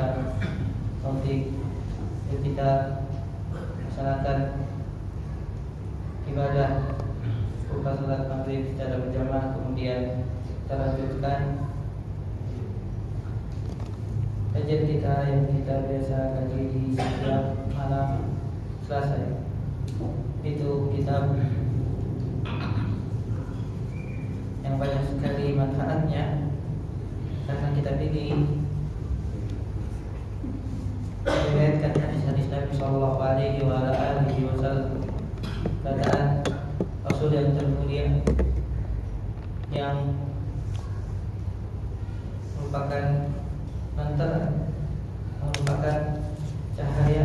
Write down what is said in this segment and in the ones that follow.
diberikan taufik untuk kita melaksanakan ibadah buka salat maghrib secara berjamaah, kemudian kita lanjutkan kajian kita yang kita biasa kaji di setiap malam Selasa. Itu kitab yang banyak sekali manfaatnya karena kita pilih meriwayatkan hadis-hadis Nabi Sallallahu Alaihi Wasallam, perkataan Rasul yang termulia yang merupakan lantara, merupakan cahaya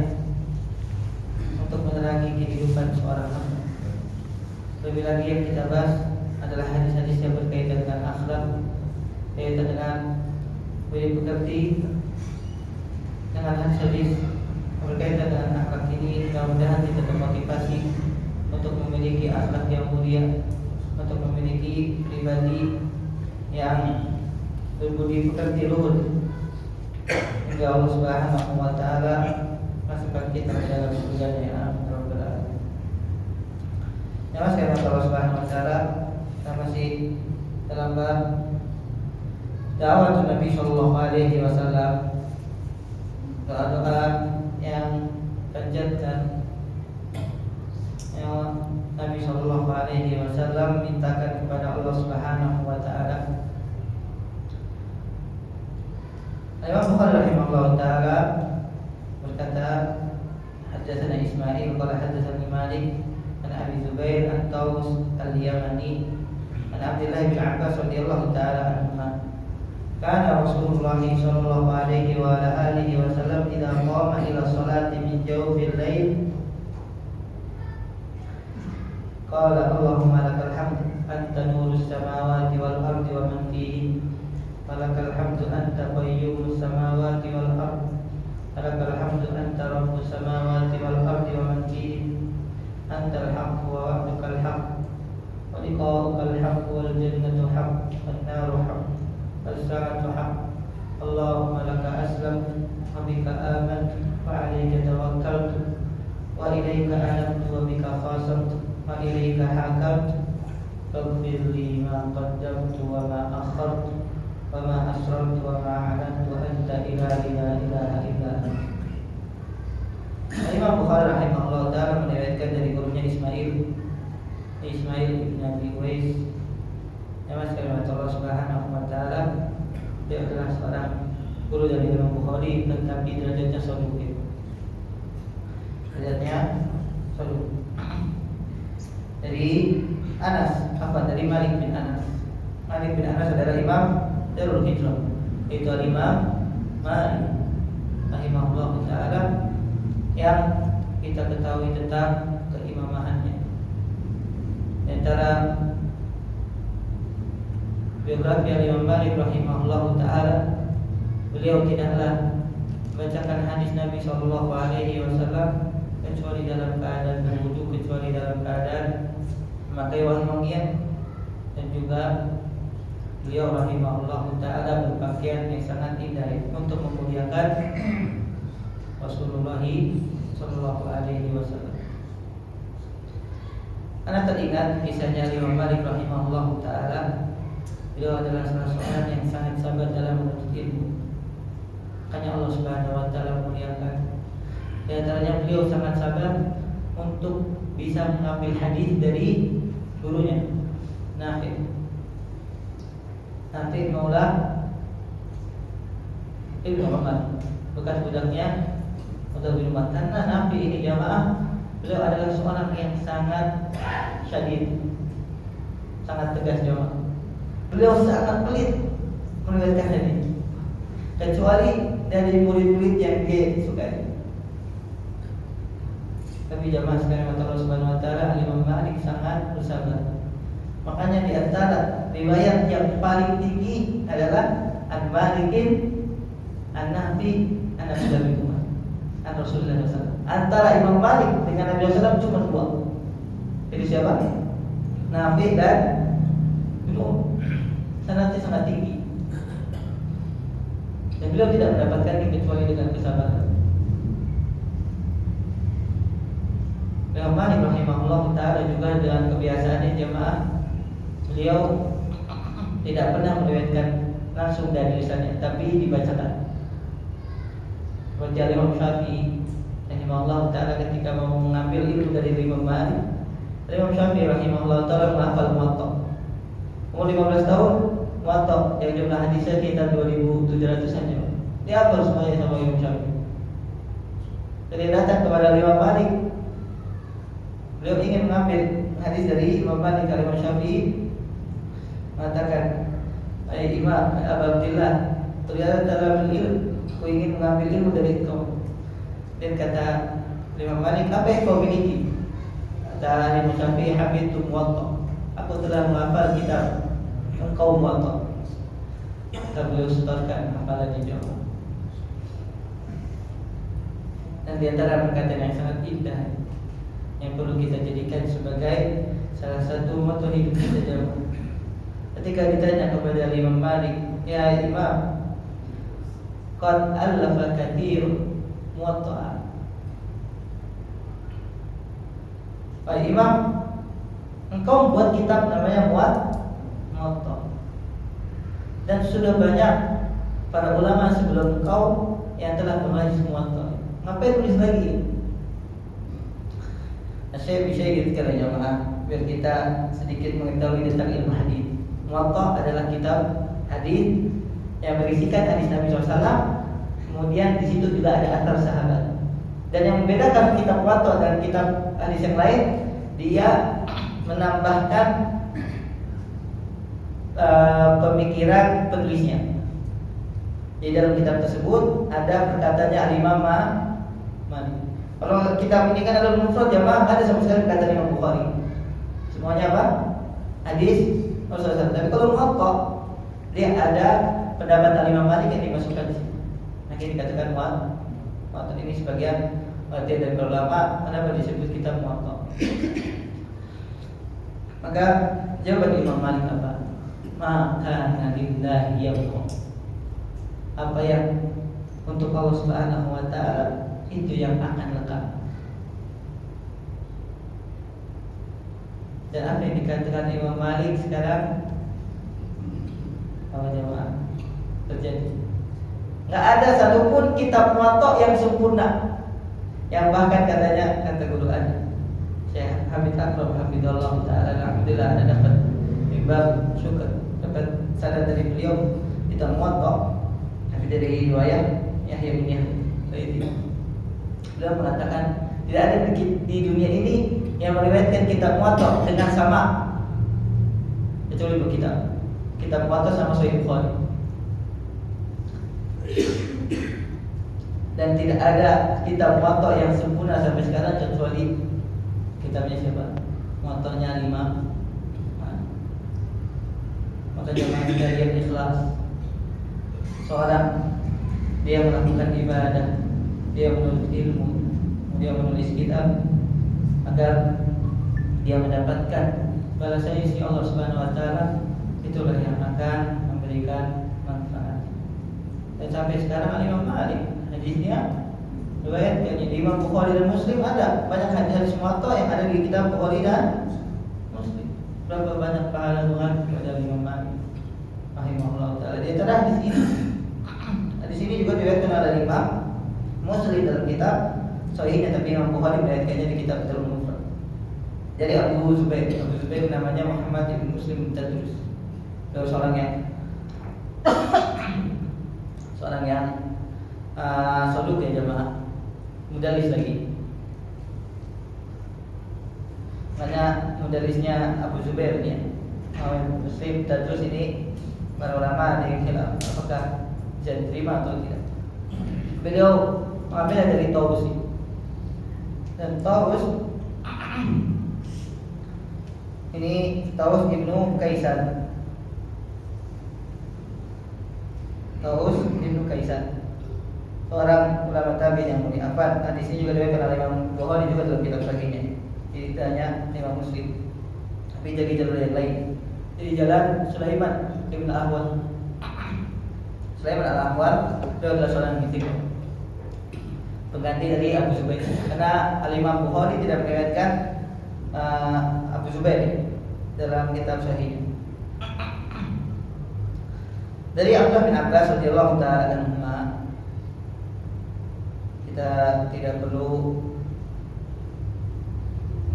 untuk menerangi kehidupan seorang hamba. Lebih lagi yang kita bahas adalah hadis-hadis yang berkaitan dengan akhlak, berkaitan dengan berbakti. Dengan hadis berkaitan dengan akhlak ini, mudah-mudahan kita termotivasi untuk memiliki akhlak yang mulia, untuk memiliki pribadi yang berbudi pekerti luhur, hingga Allah Subhanahu wa Ta'ala masukkan kita ke dalam surganya ya Rabbal Alamin. Ya mas, karena Allah Subhanahu wa Ta'ala, kita masih dalam bab dakwah Nabi Sallallahu Alaihi Wasallam, doa-doa yang panjatkan yang Nabi Sallallahu Alaihi Wasallam mintakan kepada Allah Subhanahu wa Ta'ala. Imam Bukhari rahimahullah ta'ala berkata, haddatsana Ismail qala haddatsani Malik an Abi Zubair an Taus al-Yamani an Abdullah bin Abbas radhiyallahu ta'ala anhuma. Kana Rasulullah sallallahu alaihi wa ala alihi wasallam idza qama ila salati min jawfil lail qala Allahumma lakal hamd anta nurus samawati wal ardi wa man fihi walakal hamdu anta qayyumus samawati wal ardi walakal hamdu anta rabbus samawati wal ardi wa man fihi antal haqqu wa wa'dukal haqq wa liqa'ukal haqqu wal jannatu haqq wan naru haqq والساعة حق اللهم لك أسلمت وبك آمنت وعليك توكلت وإليك أنبت وبك خاصمت وإليك حاكمت فاغفر لي ما قدمت وما أخرت وما أسررت وما أعلنت وأنت إلهي لا إله إلا أنت. Imam Bukhari rahimahullah ta'ala meriwayatkan dari gurunya Ismail bin Abi Uwais. Yang sekalian Allah Subhanahu wa Ta'ala, dia adalah seorang guru dari Imam Bukhari, tetapi derajatnya saduq. Derajatnya saduq. Dari Anas, dari Malik bin Anas. Malik bin Anas adalah imam Darul Hijrah. Itu Imam Malik rahimahullah ta'ala yang kita ketahui tentang keimamahannya. Di antara biografi Imam Malik rahimahullah ta'ala, beliau tidaklah membacakan hadis Nabi Sallallahu Alaihi Wasallam kecuali dalam keadaan berwudu, kecuali dalam keadaan memakai wangian, dan juga beliau rahimahullah ta'ala berpakaian yang sangat indah untuk memuliakan Rasulullah Sallallahu Alaihi Wasallam. Karena teringat kisahnya Imam Malik rahimahullah ta'ala, beliau adalah salah seorang yang sangat sabar dalam menuntut ilmu. Makanya Allah Subhanahu wa Ta'ala muliakan. Di antaranya beliau sangat sabar untuk bisa mengambil hadis dari gurunya Nafi Maula Ibnu Umar, bekas budaknya untuk bin Umar. Karena Nafi ini jamaah, beliau adalah seorang yang sangat syadid, sangat tegas jamaah. Beliau sangat pelit meriwayatkan hadis, kecuali dari murid-murid yang dia sukai. Tapi jamaah sekalian Allah Subhanahu wa Ta'ala, Imam Malik sangat bersabar. Makanya di antara riwayat yang paling tinggi adalah An-Malikin An-Nafi An-Abdullah bin Umar An Rasulullah SAW. Antara Imam Malik dengan Nabi SAW cuma dua. Jadi siapa? Nafi dan Ibnu Umar. Sanatnya sangat tinggi. dan beliau tidak mendapatkannya kecuali dengan kesabaran. Imam Malik rahimahullah taala juga dengan kebiasaannya jemaah, beliau tidak pernah meriwayatkan langsung dari lisannya, tapi dibacakan. Seperti Imam Syafi'i rahimahullah taala ketika mau mengambil ilmu dari Imam Malik, Imam Syafi'i rahimahullah taala menghafal Muwatta. Umur 15 tahun, Muwatta yang jumlah hadisnya sekitar 2.700-an jemaah. Dia hafal semuanya sama Imam Syafi'i. Jadi datang kepada Imam Malik, beliau ingin mengambil hadis dari Imam Malik. Imam Syafi'i mengatakan, Imam Abu Abdillah, ternyata dalam ilmu, aku ingin mengambil ilmu dari kau. Dan kata Imam Malik, apa yang kau miliki? Kata Imam Syafi'i, hafidtu Muwatta, aku telah menghafal kitab engkau Muwatta. Kata beliau setorkan hafalannya jauh. Dan di antara perkataan yang sangat indah yang perlu kita jadikan sebagai salah satu moto hidup kita jemaah. Ketika ditanya kepada Imam Malik, ya Imam, qad allafa katsir Muwatta. Pak Imam, engkau buat kitab namanya Muwatta, dan sudah banyak para ulama sebelum engkau yang telah menulis Muwatta. Ngapain tulis lagi? Saya bisa ingatkan jemaah biar kita sedikit mengetahui tentang ilmu hadis. Muwatta adalah kitab hadis yang berisikan hadis Nabi SAW. Kemudian di situ juga ada athar sahabat. Dan yang membedakan kitab Muwatta dan kitab hadis yang lain, dia menambahkan pemikiran penulisnya. Di dalam kitab tersebut ada perkataannya Al-Imam Malik. Kalau kitab ini kan adalah mufrad jamaah, ada sama sekali perkataan Imam Bukhari. Semuanya apa? Hadis Rasulullah. Tapi kalau Muwatta, dia ada pendapat Al-Imam Malik yang dimasukkan di sini. Nah, ini dikatakan Muwatta. Ini sebagian artian dari ulama kenapa disebut kitab Muwatta. Maka jawaban Imam Malik apa? Maka lillahi yabqa. Apa yang untuk Allah Subhanahu wa taala itu yang akan lekang. Dan apa yang dikatakan Imam Malik sekarang, apa jemaah, terjadi. Nggak ada satupun kitab Muwatta yang sempurna, yang bahkan katanya kata guru Anda Syekh Habib Akram Hafizallahu Ta'ala, alhamdulillah ada dapat imbal syukur, dapat saran dari beliau kitab Muwatta, tapi dari riwayat Yahya bin Yahya. Beliau mengatakan tidak ada di dunia ini yang meriwayatkan kitab Muwatta dengan sama kecuali dua kitab Muwatta sama Sahih Bukhari. Dan tidak ada kitab Muwatta yang sempurna sampai sekarang kecuali kitabnya siapa? Muwattanya Imam. Maka jemaah dari yang ikhlas, seorang dia melakukan ibadah, dia menuntut ilmu, dia menulis kitab agar dia mendapatkan balasan isi Allah Subhanahu wa taala, itulah yang akan memberikan manfaat. Dan sampai sekarang Imam Malik hadisnya riwayatkan di Imam Bukhari dan Muslim, ada banyak hadis Muwatta yang ada di kitab Bukhari dan Muslim. Berapa banyak pahala Tuhan kepada Imam Malik rahimahullah taala. Di antara hadis ini, hadis ini juga diriwayatkan oleh Imam Muslim dalam kitab Sahihnya, tapi Imam Bukhari meriwayatkannya di kitab Al-Mufrad. Jadi Abu Zubair namanya Muhammad bin Muslim bin Tadrus. Dia seorang yang soduk ya jemaah, mudalis lagi. Mana mudalisnya Abu Zubair ini, Muslim Tadrus ini, para ulama ada yang khilaf apakah bisa diterima atau tidak. Beliau mengambil dari Tawus ini. Dan Tawus ini Tawus Ibnu Kaisan. Tawus Ibnu Kaisan, seorang ulama tabi'in yang mulia. Hadis ini juga diriwayatkan oleh Imam Bukhari juga dalam kitab Sahihnya. Ceritanya Imam Muslim, tapi dari jalur yang lain. Jadi jalan Sulaiman Ibnu Ahwan. Sulaiman al-Ahwal beliau adalah seorang yang pengganti dari Abu Zubair. Karena Al-Imam Bukhari tidak meriwayatkan Abu Zubair dalam kitab Sahih. Dari Abdullah bin Abbas radhiyallahu taala anhuma, kita tidak perlu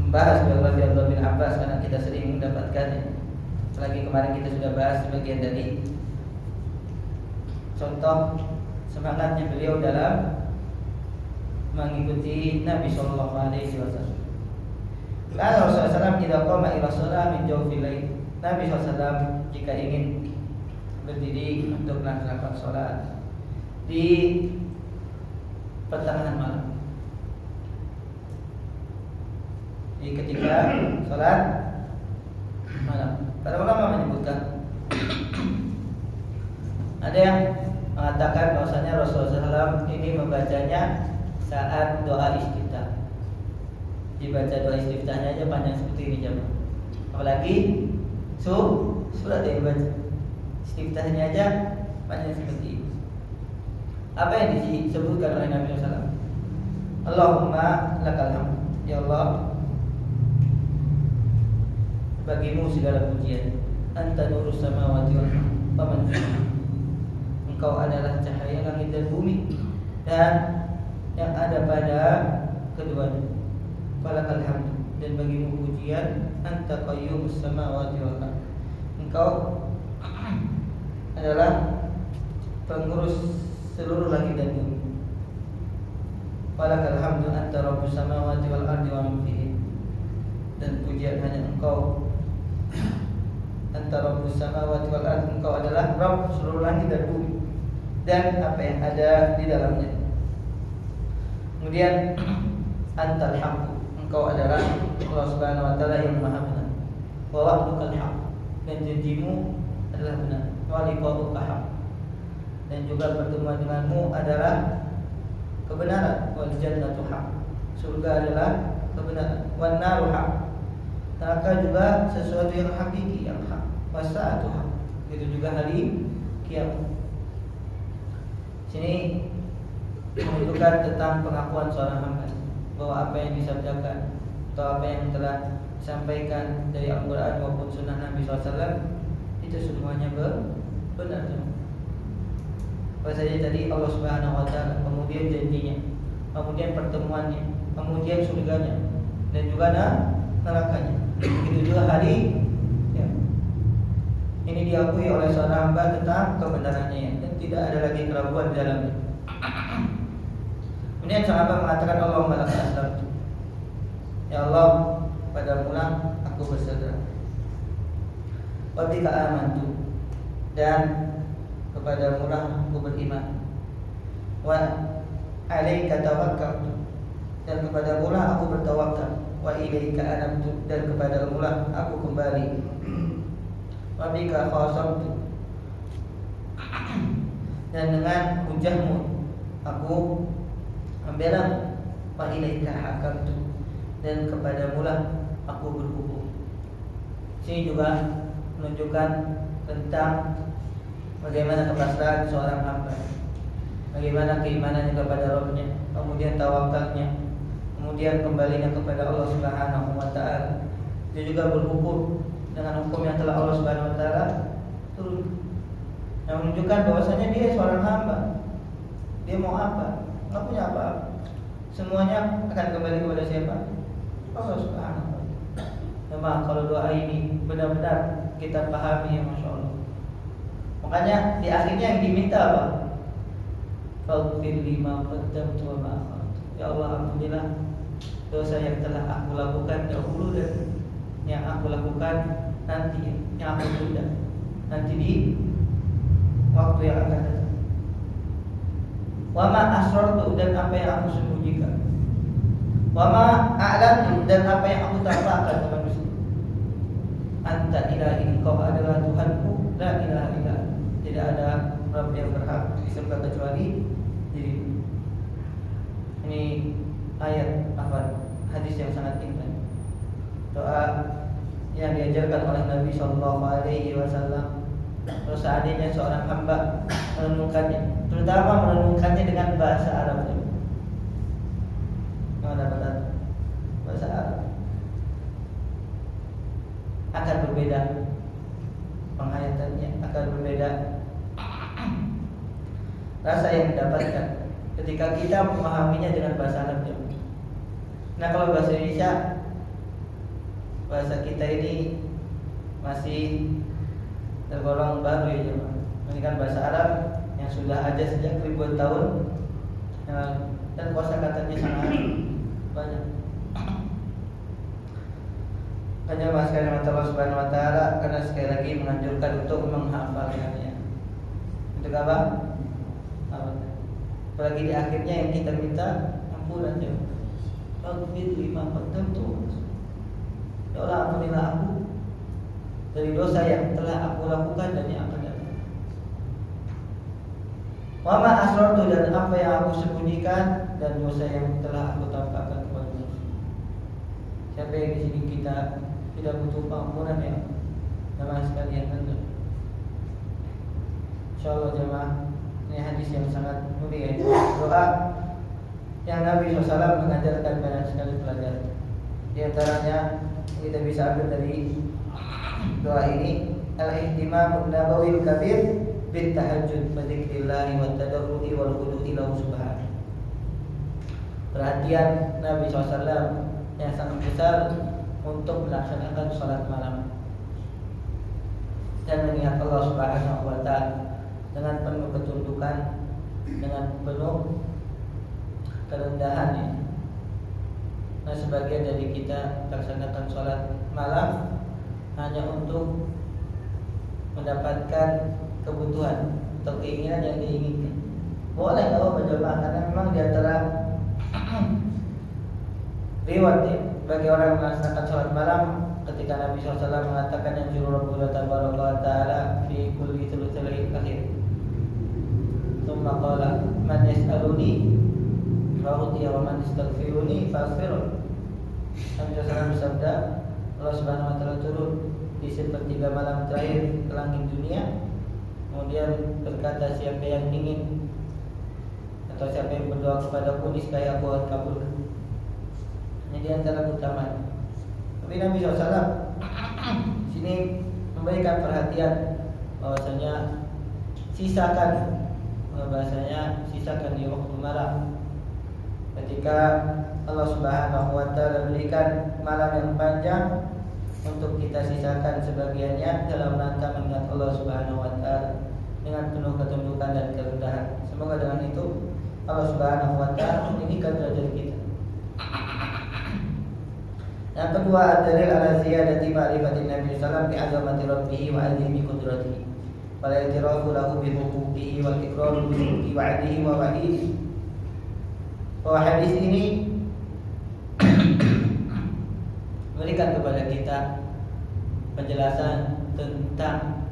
membahas biografi Abdullah bin Abbas karena kita sering mendapatkannya. Apalagi kemarin kita sudah bahas sebagian dari contoh semangatnya beliau dalam mengikuti Nabi Sallallahu Alaihi Wasallam. Karena Rasulullah SAW tidak qama ila shalah min jawfil lail. Nabi SAW jika ingin berdiri untuk melaksanakan sholat di pertengahan malam, di ketika sholat malam. Para ulama menyebutkan ada yang mengatakan bahwasanya Rasulullah SAW ini membacanya saat doa istiftah. Dibaca doa istiftahnya aja panjang seperti ini jemaah. Apalagi surat yang dibaca istiftahnya aja panjang seperti ini. Apa yang disebutkan oleh Nabi SAW? Allahumma lakal hamd. Ya Allah, bagimu segala pujian. Anta nurus samawati wal ardh. Engkau adalah cahaya langit dan bumi dan yang ada pada keduanya. Falakal hamd, dan bagimu pujian. Anta qayyumus samawati wal ardh. Engkau adalah pengurus seluruh langit dan bumi. Falakal hamdu anta rabbus samawati wal ardi wa man fihin. Dan pujian hanya engkau. Anta rabbus samawati wal ardi, engkau adalah Rabb seluruh langit dan bumi dan apa yang ada di dalamnya. Kemudian antal haq, engkau adalah Allah Subhanahu wa taala yang maha benar. Wa wa'dukal haq, dan janjimu adalah benar. Wa liqa'uka haq, dan juga pertemuan denganmu adalah kebenaran. Wal jannatu haq, surga adalah kebenaran. Wan naru haq, neraka juga sesuatu yang hakiki, yang hak. Wasa'atu haq, itu juga hari kiamat. Sini menunjukkan tentang pengakuan seorang hamba bahwa apa yang disabdakan atau apa yang telah disampaikan dari Al-Quran maupun Sunnah Nabi SAW itu semuanya benar. Apa saja tadi Allah Subhanahu Wa Taala, kemudian janjinya, kemudian pertemuannya, kemudian surganya, dan juga nerakanya. Begitu juga hari ya, ini diakui oleh seorang hamba tentang kebenarannya dan tidak ada lagi keraguan di dalamnya. Kemudian sahabat mengatakan Allahumma laka aslamtu. Ya Allah, pada mula aku berserah. Wa bika amantu, dan kepada mula aku beriman. Wa alaika tawakkaltu, dan kepada mula aku bertawakal. Wa ilaika anabtu, dan kepada mula aku kembali. Wa bika khasamtu, dan dengan hujahmu aku membela. Wa ilaika hakamtu, dan kepada mula aku berhukum. Sini juga menunjukkan tentang bagaimana kepasrahan seorang hamba, bagaimana keimanannya kepada Rabb-nya, kemudian tawakalnya, kemudian kembalinya kepada Allah Subhanahu wa taala. Dia juga berhukum dengan hukum yang telah Allah Subhanahu wa taala turun. Yang menunjukkan bahwasanya dia seorang hamba. Dia mau apa? Enggak punya apa-apa. Semuanya akan kembali kepada siapa? Allah Subhanahu wa taala. Memang kalau doa ini benar-benar kita pahami, ya Masya Allah. Makanya di akhirnya yang diminta apa? Faghfir lima qaddamtu wa ma akhartu. Ya Allah, ampunilah dosa yang telah aku lakukan dahulu dan yang aku lakukan nanti, yang aku tunda nanti di waktu yang akan datang. Wa ma asrartu, dan apa yang aku sembunyikan. Wa ma a'lantu, dan apa yang aku tampakkan kepada manusia. Anta ilahi, engkau adalah Tuhanku, la ilaha illa, tidak ada Rabb yang berhak disembah kecuali dirimu. Ini ayat hadis yang sangat indah. Doa yang diajarkan oleh Nabi Sallallahu Alaihi Wasallam Kalau seandainya seorang hamba merenungkannya, terutama merenungkannya dengan bahasa Arab, mana bahasa Arab, akan berbeda penghayatannya, akan berbeda rasa yang didapatkan ketika kita memahaminya dengan bahasa Arab. Nah, kalau bahasa Indonesia, bahasa kita ini masih tergolong baru ya jemaah. Ini kan bahasa Arab yang sudah ada sejak ribuan tahun, dan kosakatanya sangat banyak. Hanya sekali Allah Subhanahu Wa Taala karena sekali lagi menganjurkan untuk menghafalkannya. Untuk apa? Apalagi di akhirnya yang kita minta ampunan ya. Faghfir lima qaddamtu. Ya Allah, ampunilah aku dari dosa yang telah aku lakukan dan yang akan datang. Wa ma asrartu, dan apa yang aku sembunyikan, dan dosa yang telah aku tampakkan kepada manusia. Siapa yang di sini kita tidak butuh pengampunan ya? Jemaah sekalian, tentu. Insyaallah jemaah, ini hadis yang sangat mulia. Doa yang Nabi SAW mengajarkan banyak sekali pelajaran. Di antaranya kita bisa ambil dari doa ini, al-ihtimamun nabawil kabir bit tahajjud wa dzikrillah wa tadarrui wal khudu'i lahu subhanahu. Perhatian Nabi SAW yang sangat besar untuk melaksanakan salat malam dan mengingat Allah Subhanahu wa taala dengan penuh ketundukan, dengan penuh kerendahannya. Nah, sebagian dari kita melaksanakan salat malam hanya untuk mendapatkan kebutuhan atau keinginan yang diinginkan. Boleh kalau berjamaah, karena memang di antara riwayat ya, bagi orang yang melaksanakan salat malam ketika Nabi SAW mengatakan yang juru Rabbul Tabaraka wa Ta'ala fi kulli thuluthil akhir. Tsumma qala man yas'aluni fa'utiya wa man yastaghfiruni fa'aghfir. Nabi SAW bersabda, Allah Subhanahu wa Ta'ala turun di sepertiga malam terakhir ke langit dunia, kemudian berkata, siapa yang ingin atau siapa yang berdoa kepadaku, niscaya aku akan kabulkan. Ini di antara keutamaan. Tapi Nabi SAW sini memberikan perhatian bahwasanya sisakan di waktu malam. Ketika Allah Subhanahu wa Ta'ala berikan malam yang panjang, untuk kita sisakan sebagiannya dalam rangka mengingat Allah Subhanahu wa Ta'ala dengan penuh ketundukan dan kerendahan. Semoga dengan itu Allah Subhanahu wa Ta'ala meninggikan derajat kita. Yang kedua, dalil ala ziyadati ma'rifatin Nabi sallallahu alaihi wasallam bi 'azamati rabbih wa 'azimi qudratihi. Wal i'tirafu lahu bi huquqihi wal iqraru bi huquqi wa'dihi wa wa'idihi. Bahwa hadis ini memberikan kepada kita penjelasan tentang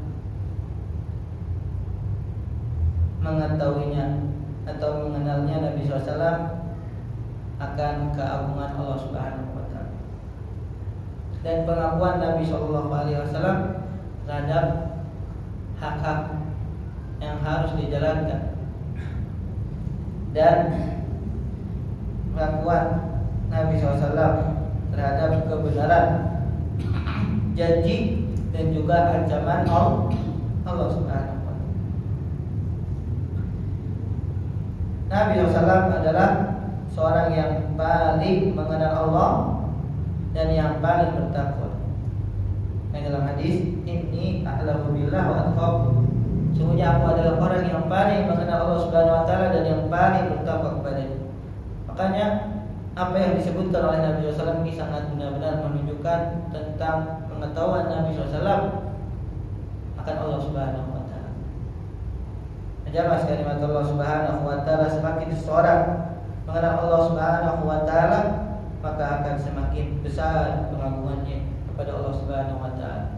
mengetahuinya atau mengenalnya Nabi SAW akan keagungan Allah Subhanahu wa Ta'ala, dan pengakuan Nabi SAW terhadap hak-hak yang harus dijalankan, dan pengakuan Nabi SAW terhadap kebenaran janji dan juga ancaman Allah Subhanahu wa Ta'ala. Nabi SAW adalah seorang yang paling mengenal Allah dan yang paling bertakwa. Yang dalam hadis, inni a'lamu billah wa atqakum. Sungguhnya aku adalah orang yang paling mengenal Allah Subhanahu wa Ta'ala dan yang paling bertakwa kepadanya. Makanya apa yang disebutkan oleh Nabi SAW ini sangat benar-benar menunjukkan tentang pengetahuan Nabi SAW akan Allah Subhanahu wa Ta'ala. Jelas kalimat Allah Subhanahu wa Ta'ala, semakin seseorang mengenal Allah Subhanahu wa Ta'ala, maka akan semakin besar pengagungannya kepada Allah Subhanahu wa Ta'ala.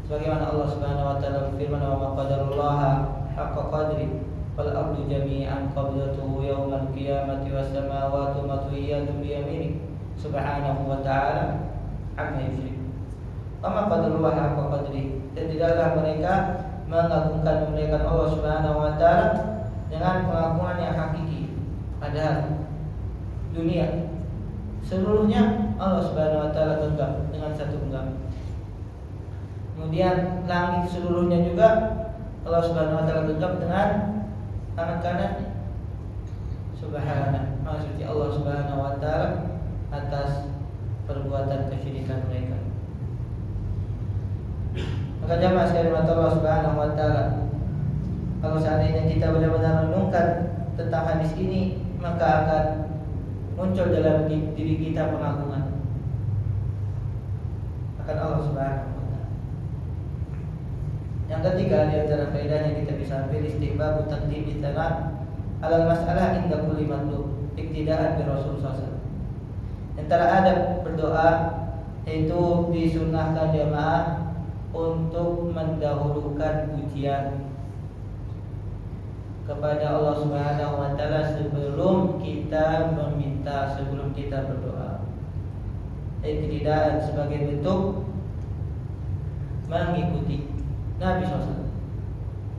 Sebagaimana Allah Subhanahu wa Ta'ala berfirman, wa ma qadarullaha haqqa qadri wal ardu jami'an qabdatuhu yawmal qiyamati was samawati matwiyatun bi yaminih subhanahu wa ta'ala amma yushrikun. Wa ma qadarullaha haqqa qadri, dan tidaklah mereka mengagungkan memuliakan Allah Subhanahu wa taala dengan pengagungan yang hakiki. Padahal dunia seluruhnya Allah Subhanahu wa taala genggam dengan satu genggam. Kemudian langit seluruhnya juga Allah Subhanahu wa taala genggam dengan tangan kanannya. Subhanallah, Maha suci Allah Subhanahu wa taala atas perbuatan kesyirikan mereka. Maka jamaah sekalian Allah Subhanahu wa taala, kalau seandainya kita benar-benar renungkan tentang hadis ini, maka akan muncul dalam diri kita pengagungan akan Allah Subhanahu wa taala. Yang ketiga di antara faedah yang kita bisa ambil istihbab taqdim istilah alal mas'alah inda kulli matlub iktidaan bi Rasul sallallahu alaihi wasallam. Antara adab berdoa yaitu disunnahkan jamaah untuk mendahulukan pujian kepada Allah Subhanahu wa taala sebelum kita meminta, sebelum kita berdoa. Iktidaan sebagai bentuk mengikuti Nabi SAW.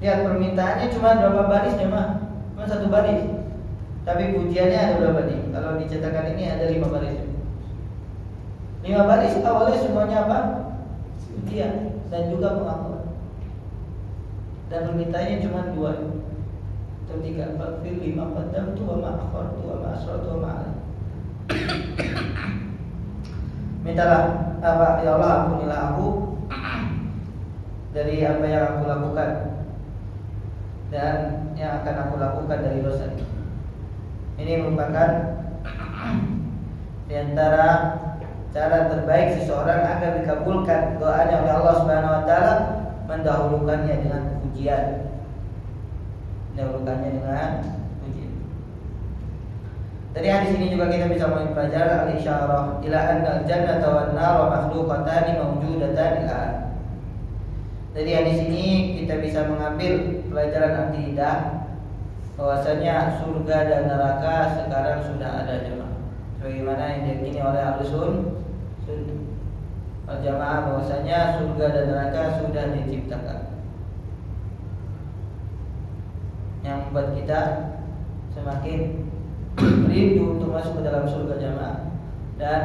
Lihat permintaannya cuma berapa baris jemaah? Cuma satu baris. Tapi pujiannya ada berapa nih? Kalau dicetakan ini ada 5 baris. 5 baris awalnya semuanya apa? Pujian dan juga pengakuan. Dan permintaannya cuma 2 atau 3. Fakfir lima qaddamtu wa ma akhartu wa ma asrartu wa ma a'lantu. Mintalah apa, ya Allah ampunilah aku dari apa yang aku lakukan dan yang akan aku lakukan dari dosa. Ini merupakan di antara cara terbaik seseorang agar dikabulkan doanya oleh Allah Subhanahu wa taala, mendahulukannya dengan pujian. Mendahulukannya dengan pujian. Dari hadis ini juga kita bisa mempelajari al-isyarah ila anna al-jannata wan nar makhluqatan mawjudatan al-an. Dari hadis ini kita bisa mengambil pelajaran akidah bahwasanya surga dan neraka sekarang sudah ada jemaah. Sebagaimana yang diyakini oleh Ahlussunnah wal Jamaah bahwasanya surga dan neraka sudah diciptakan. Yang membuat kita semakin rindu untuk masuk ke dalam surga jamaah dan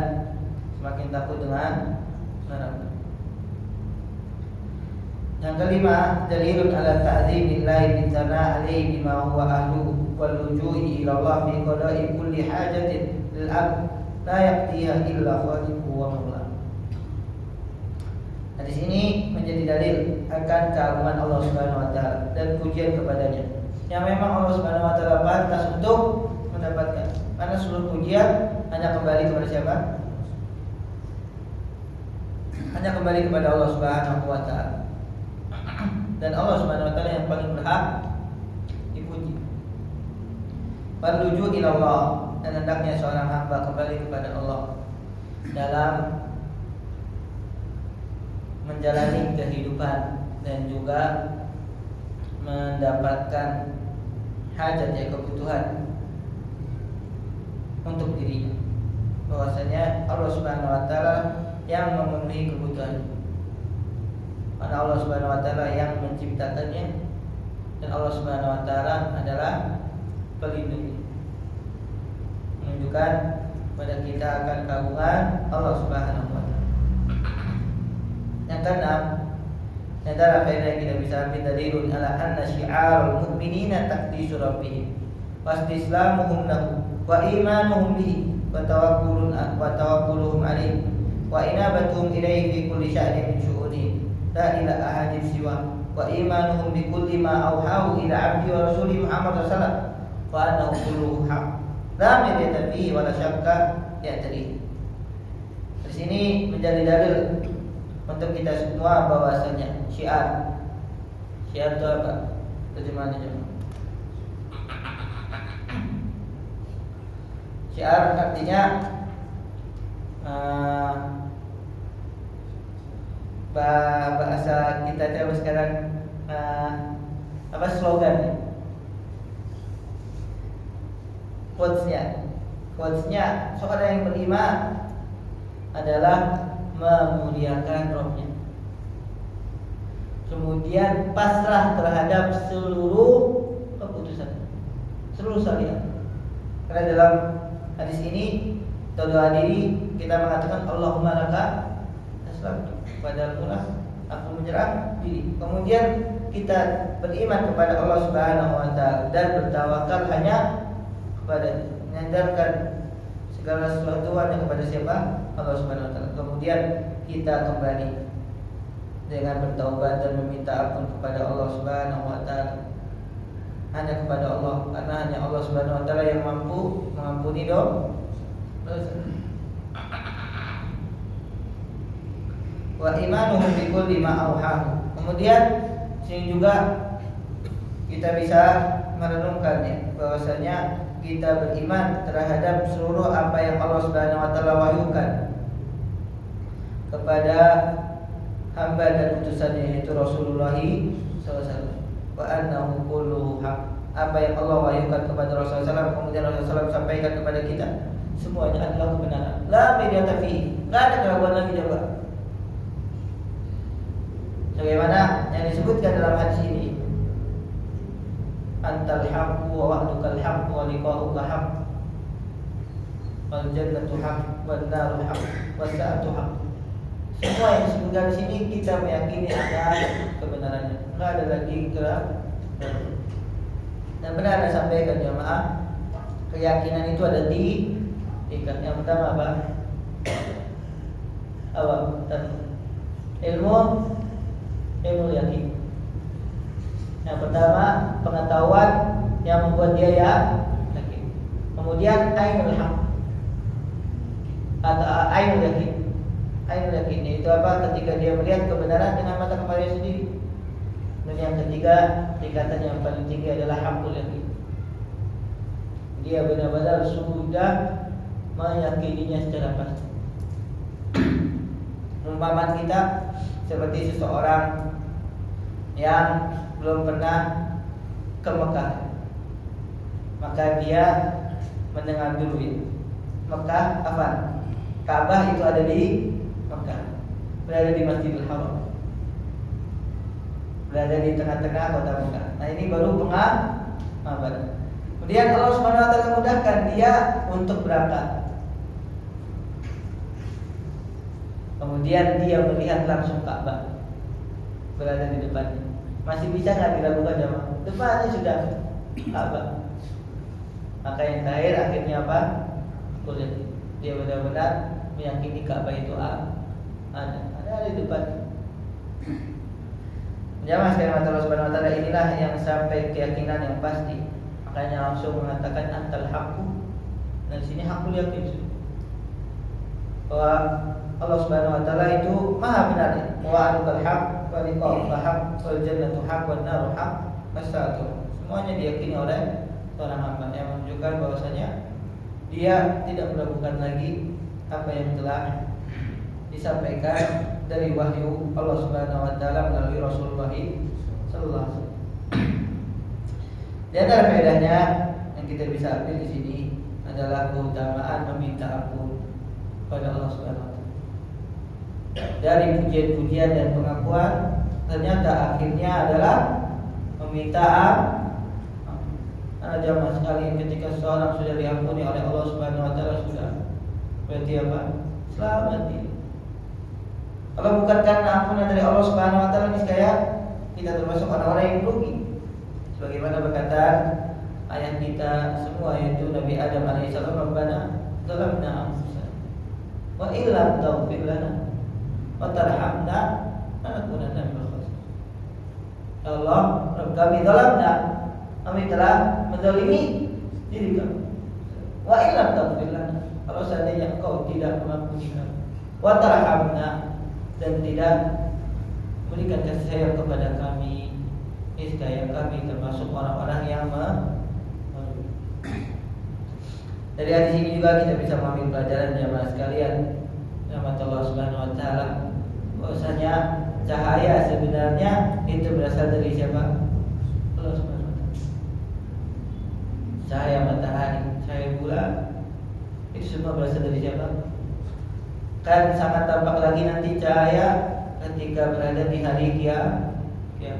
semakin takut dengan neraka. Yang kelima, dalilun ala ta'zimillahi bittana alaihi bima huwa ahluhu wal luju'i ila Allah fi qada'i kulli hajatin lil 'abd la yaqdiha illa khaliquhu wa maulahu. Hadis ini menjadi dalil akan keagungan Allah Subhanahu wa taala dan pujian kepadanya. Yang memang Allah Subhanahu wa taala pantas untuk mendapatkan. Karena seluruh pujian hanya kembali kepada siapa? Hanya kembali kepada Allah Subhanahu wa taala. Dan Allah Subhanahu wa taala yang paling berhak dipuji. Menuju ila Allah, dan hendaknya seorang hamba kembali kepada Allah dalam menjalani kehidupan dan juga mendapatkan hajat, ya kebutuhan untuk dirinya. Bahwasanya Allah Subhanahu wa taala yang memenuhi kebutuhan. Karena Allah Subhanahu wa taala yang menciptakannya dan Allah Subhanahu wa taala adalah pelindungnya. Menunjukkan pada kita akan keagungan Allah Subhanahu wa taala. Yang keenam, antara faedah yang kita bisa ambil dalilun ala anna syi'arul mu'minina taqdisu rabbihim wa istislamuhum lahu wa imanuhum bihi wa tawakkuluhum alaihi wa inabatuhum ilaihi fi kulli sya'nin min syu'unihim la ila ahadin siwa wa imanuhum bi kulli ma auhahu ila 'abdi wa rasuli Muhammad sallallahu alaihi wasallam wa annahu kulluhu haqq la miryata fihi wa la syakka ya'tari. Di sini menjadi dalil untuk kita semua bahwasanya syiar itu apa? Terjemahannya. Syiar artinya bahasa kita coba sekarang apa slogan? Quotesnya seorang yang beriman adalah memuliakan Rabbnya. kemudian pasrah terhadap seluruh keputusan, seluruh syariat. Karena dalam hadis ini atau doa diri kita mengatakan Allahumma laka aslamtu, padamulah aku menyerah diri. Kemudian kita beriman kepada Allah Subhanahu wa taala dan bertawakal hanya kepada, menyandarkan segala sesuatu hanya kepada siapa? Allah Subhanahu wa taala. Kemudian kita kembali dengan bertaubat dan meminta ampun kepada Allah Subhanahu wa taala. Hanya kepada Allah, karena hanya Allah Subhanahu wa taala yang mampu mengampuni dosa. Wa imanuhum bi kulli ma auhahu. Kemudian sini juga kita bisa merenungkan ya, bahwasanya kita beriman terhadap seluruh apa yang Allah Subhanahu wa taala wahyukan kepada hamba dan utusannya, yaitu Rasulullah SAW. Wa annahu kulluhu haq. Apa yang Allah wahyukan kepada Rasulullah SAW, kemudian Rasulullah SAW sampaikan kepada kita, semuanya adalah kebenaran. La miryata fihi, enggak ada keraguan lagi coba. Sebagaimana yang disebutkan dalam hadis ini, antal haqqu wa wa'dukal haqqu wa liqa'uka haqq, wal jannatu haqq wan naru haqq was sa'atu haqq. Semua yang disebutkan di sini kita meyakini akan kebenarannya. Enggak ada lagi keraguan. Dan benar ada sampaikan jamaah, keyakinan itu ada di tingkat. Yang pertama apa? Awam dan ilmu yakin. Yang pertama pengetahuan yang membuat dia yakin. Kemudian ainul haq atau ainul yakin. Ainul yakin itu apa? Ketika dia melihat kebenaran dengan mata kepalanya sendiri. Dan yang ketiga, tingkatan yang paling tinggi adalah haqqul yakin. Dia benar-benar sudah meyakininya secara pasti. Umpamaan kita seperti seseorang yang belum pernah ke Mekah, maka dia mendengar dulu ya, Mekah apa? Ka'bah itu ada di Mekah, berada di Masjidil Haram, berada di tengah-tengah kota Mekah. Nah ini baru pengamalan. Kemudian Allah Subhanahu wa taala mudahkan dia untuk berangkat. Kemudian dia melihat langsung Ka'bah berada di depannya. Masih bisa nggak diragukan jemaah? Depannya sudah Ka'bah. Maka yang terakhir akhirnya apa? Kulit. Dia benar-benar meyakini Ka'bah itu ada di depan. Jemaah sekalian Allah Subhanahu wa taala, inilah yang sampai keyakinan yang pasti. Makanya langsung mengatakan antal haqqu. Dan di sini haqqul yakin. Bahwa Allah Subhanahu wa taala itu maha benar. Wa antal haqq wa liqa'uka haqq wal jannatu haqq wan naru haqq wasatu. Semuanya diyakini oleh seorang hamba, yang menunjukkan bahwasanya dia tidak meragukan lagi apa yang telah disampaikan dari wahyu Allah Subhanahu wa taala melalui Rasulullah sallallahu alaihi wasallam. Di antara faedahnya yang kita bisa ambil di sini adalah keutamaan meminta ampun pada Allah Subhanahu wa taala. Dari pujian-pujian dan pengakuan, ternyata akhirnya adalah meminta ampun. Karena jamaah sekalian, ketika seorang sudah diampuni oleh Allah Subhanahu wa taala, sudah berarti apa? Selamat dia. Kalau bukan karena ampunan dari Allah Subhanahu wa taala, niscaya kita termasuk orang-orang yang rugi. Sebagaimana perkataan ayah kita semua, yaitu Nabi Adam alaihissalam, Rabbana zalamna anfusana wa illam taghfir lana wa tarhamna lanakunanna minal khasirin. Ya Allah, Rabb kami zalamna, kami telah menzalimi diri kami. Wa illam taghfir lana, kalau seandainya Engkau tidak mengampuni kami, wa tarhamna, dan tidak memberikan kasih sayang kepada kami, niscaya kami termasuk orang-orang yang Dari hadis ini juga kita bisa mengambil pelajaran jamaah sekalian, rahmat Allah Subhanahu wa taala, bahwasanya cahaya sebenarnya itu berasal dari siapa? Allah Subhanahu wa taala. Cahaya matahari, cahaya bulan, itu semua berasal dari siapa? Kan sangat tampak lagi nanti cahaya ketika berada di hari Ya.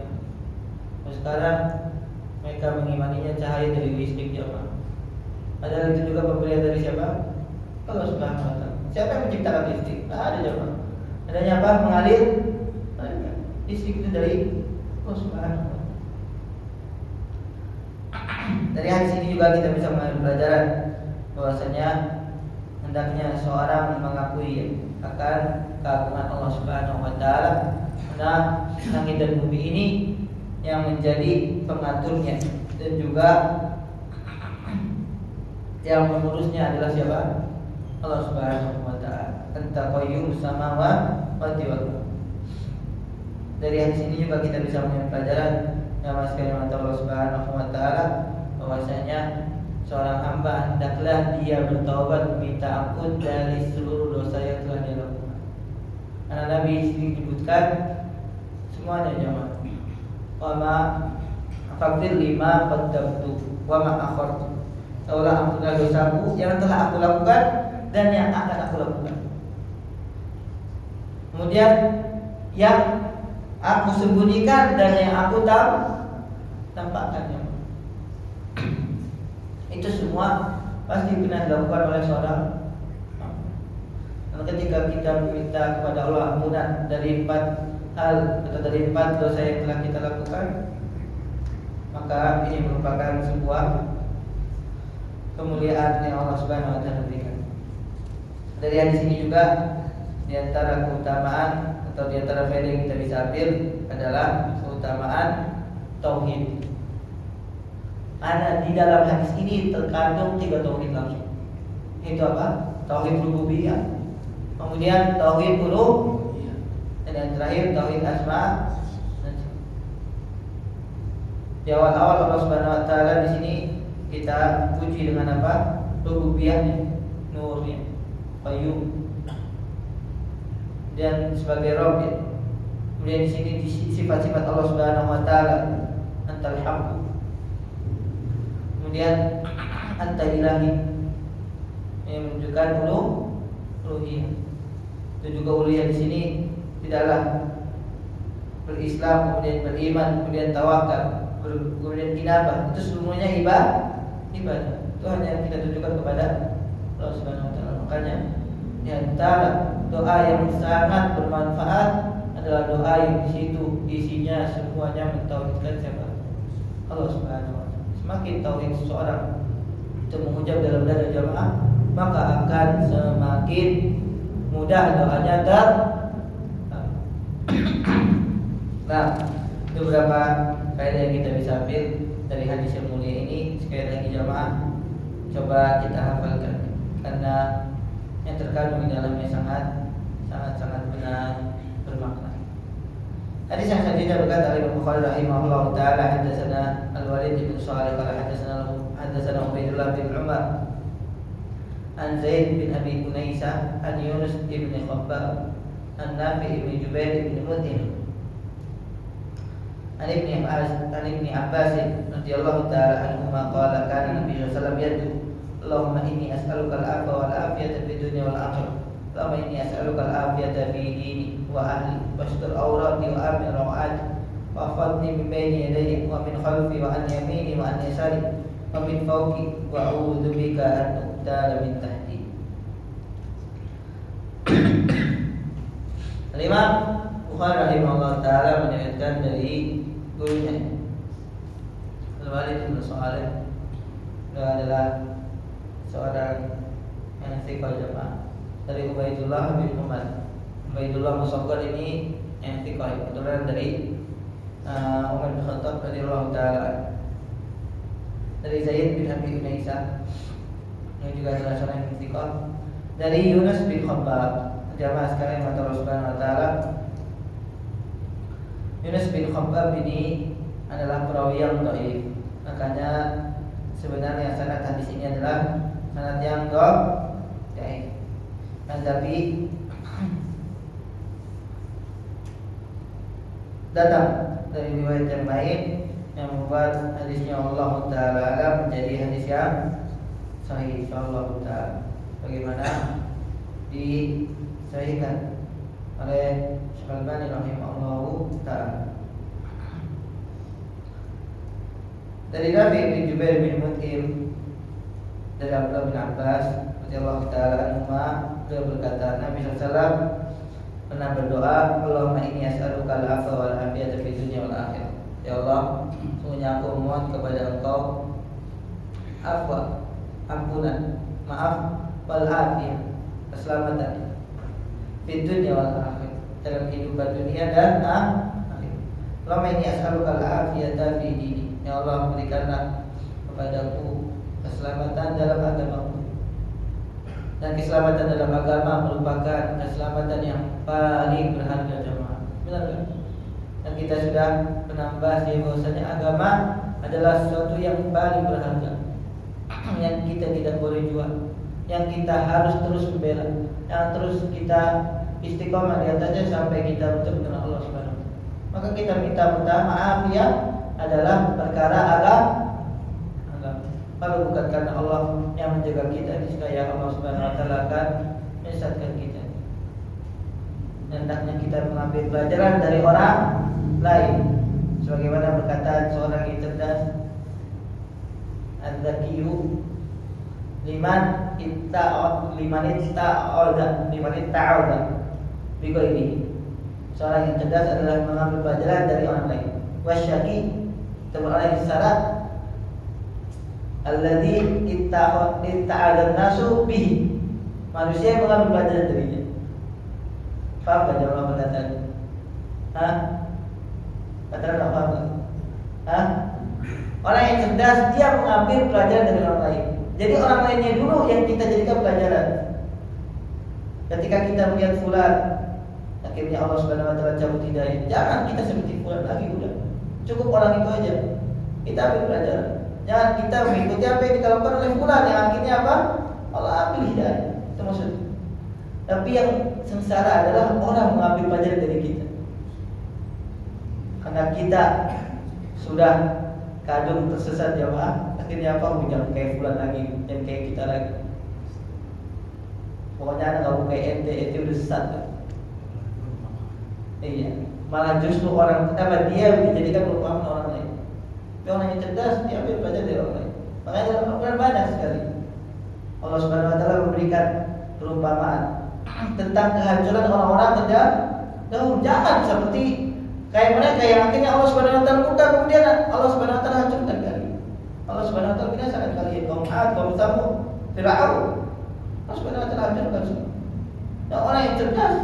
Sekarang mereka mengimaninya cahaya dari listrik jamaah. Padahal itu juga pemberian dari siapa? Allah Subhanahu wa taala. Siapa yang menciptakan listrik? Tidak ada jamaah. Adanya apa? Mengalir listrik itu dari Allah Subhanahu wa taala. Dari hadis ini juga kita bisa mengambil pelajaran bahwasanya hendaknya seorang mengakui akan keagungan Allah Subhanahu wa taala, karena langit dan bumi ini yang menjadi pengaturnya dan juga yang mengurusnya adalah siapa? Allah Subhanahu wa taala. Anta qayyum samawati wal ardh. Dari hadis ini juga kita bisa mengambil pelajaran yang sekalian Allah Subhanahu wa taala bahwasanya seorang hamba hendaklah dia bertaubat meminta ampun dari seluruh dosa yang telah dia lakukan. Karena Nabi sendiri menyebutkan semuanya jemaah. Wa ma faghfir lima qaddamtu wa ma akhartu. Taulah ampunlah dosaku yang telah aku lakukan dan yang akan aku lakukan. Kemudian yang aku sembunyikan dan yang aku tampakkan. Itu semua pasti pernah dilakukan oleh seorang. Dan ketika kita meminta kepada Allah ampunan dari 4 hal atau dari 4 dosa yang telah kita lakukan, maka ini merupakan sebuah kemuliaan yang Allah Subhanahu wa taala berikan. Dari hadis ini juga di antara keutamaan atau di antara faedah yang kita bisa ambil adalah keutamaan tauhid. Karena di dalam hadis ini terkandung 3 tauhid langsung. Itu apa? Tauhid rububiyah, kemudian tauhid uluhiyah, dan yang terakhir tauhid asma. Di awal-awal Allah Subhanahu wa taala di sini kita puji dengan apa? Rububiyahnya, nurnya, qayyum, dan sebagai Rabb. Kemudian di sini sifat-sifat Allah Subhanahu wa taala, antal hamd. Kemudian anta ilahi, yang menunjukkan uluhiyah. Itu juga uluhiyah di sini tidaklah berislam, kemudian beriman, kemudian tawakal, kemudian kinabah. Itu semuanya ibadah. Itu hanya yang kita tunjukkan kepada Allah Subhanahu wa taala. Makanya di antara doa yang sangat bermanfaat adalah doa yang di situ isinya semuanya mentauhidkan siapa? Allah Subhanahu wa taala. Semakin tauhid seseorang itu mengucap dalam dada jamaah, maka akan semakin mudah doanya Nah, itu beberapa faedah yang kita bisa ambil dari hadis yang mulia ini. Sekali lagi jamaah, coba kita hafalkan karena yang terkandung di dalamnya sangat benar bermakna. Hadis yang selanjutnya berkata Imam Bukhari rahimahullah taala, hadatsana Al-Walid bin Shalih qala hadatsana Ubaidullah bin Umar an Zaid bin Abi Unaisah an Yunus bin Khabbab an Nafi bin Jubair bin Mut'im an Ibni Abbas radhiyallahu taala anhuma qala kana Nabi sallallahu alaihi wasallam yad'u Allahumma inni as'aluka al-'afwa wal 'afiyata fid dunya wal akhirah. Allahumma inni as'aluka al-'afiyata fi dini wa ahli wastur awrati wa amin rawati wa fadni min bayni yadayhi wa min khalfi wa an yamini wa an yasari wa min fawqi wa a'udzu bika an uqtala min tahti. Al-Imam Bukhari rahimahullah taala menyebutkan dari gurunya Al-Walid bin Shalih, adalah seorang yang thiqah jamaah, dari Ubaidullah bin Umar. Ubaidullah Musawwar ini yang thiqah, keturunan dari Umar bin Khattab radhiyallahu taala. Dari Zaid bin Abi Unaisah yang juga adalah seorang yang thiqah. Dari Yunus bin Khabbab. Jamaah sekalian mata Allah Subhanahu wa taala, Yunus bin Khabbab ini adalah perawi yang dhaif. Makanya sebenarnya sanad hadis ini adalah sanad yang dhaif. Tapi datang dari riwayat yang lain yang membuat hadisnya Allah taala menjadi hadis yang sahih insyaallah taala. Bagaimana disahihkan oleh Syekh Al-Albani rahimahullahu taala. Dari Nabi bin Jubair bin Mut'im, dari Abdullah bin Abbas radhiyallahu taala anhuma, beliau berkata, Nabi SAW pernah berdoa, Allahumma inni as'aluka al-'afwa wal 'afiyata fid dunya wal akhirah. Ya Allah, sungguhnya aku memohon kepada Engkau afwa, ampunan, maaf, wal 'afiyah, keselamatan fid dunya wal akhirah, dalam kehidupan dunia dan akhirat. Allahumma inni as'aluka al-'afiyata fi dini. Ya Allah, berikanlah kepadaku keselamatan dalam agamaku. Dan keselamatan dalam agama merupakan keselamatan yang paling berharga, jemaah. Benar kan? Dan kita sudah pernah bahas bahwasanya agama adalah sesuatu yang paling berharga, yang kita tidak boleh jual, yang kita harus terus membela, yang terus kita istiqomah di atasnya sampai kita betul mengenal Allah Subhanahu wa taala. Maka kita minta pertama afiyah adalah perkara agama. Kalau bukan karena Allah yang menjaga kita, niscaya Allah Subhanahu wa taala akan menyesatkan kita. Hendaknya kita mengambil pelajaran dari orang lain. Sebagaimana perkataan seorang yang cerdas, Az-Zakiyu liman itta'auda Biko ini. Seorang yang cerdas adalah mengambil pelajaran dari orang lain. Wasyaki, teman orang yang syarat, alladzi itta'adan nasu bihi. Manusia yang mengambil pelajaran darinya. Paham gak jawab perkataan? Katakan apa? Orang yang cerdas dia mengambil pelajaran dari orang lain. Jadi orang lainnya dulu yang kita jadikan pelajaran. Ketika kita melihat fulan, akhirnya Allah Subhanahu wa taala cabut hidayah. Jangan kita seperti fulan lagi, udah. Cukup orang itu aja. Kita ambil pelajaran. Jangan kita mengikuti apa yang dilakukan oleh fulan yang akhirnya apa? Allah ambil hidayah. Itu maksudnya. Tapi yang sengsara adalah orang mengambil pelajaran dari kita. Karena kita sudah kadung tersesat jemaah, akhirnya apa? Jangan kayak fulan lagi, jangan kayak kita lagi. Pokoknya anak kamu kayak ente udah sesat kan? Iya. Malah justru orang apa dia dijadikan perumpamaan orang lain. Tapi orang yang cerdas dia ambil pelajaran dari orang lain. Makanya dalam Al-Quran banyak sekali Allah Subhanahu wa taala memberikan perumpamaan tentang kehancuran orang-orang terdahulu. Jangan seperti kayak mereka yang akhirnya Allah Subhanahu wa taala buka, kemudian Allah Subhanahu wa taala hancurkan kali. Allah Subhanahu wa taala binasakan kalian kaum 'ad, kaum Tsamud, Fir'aun. Allah Subhanahu wa taala hancurkan semua. Dan orang yang cerdas,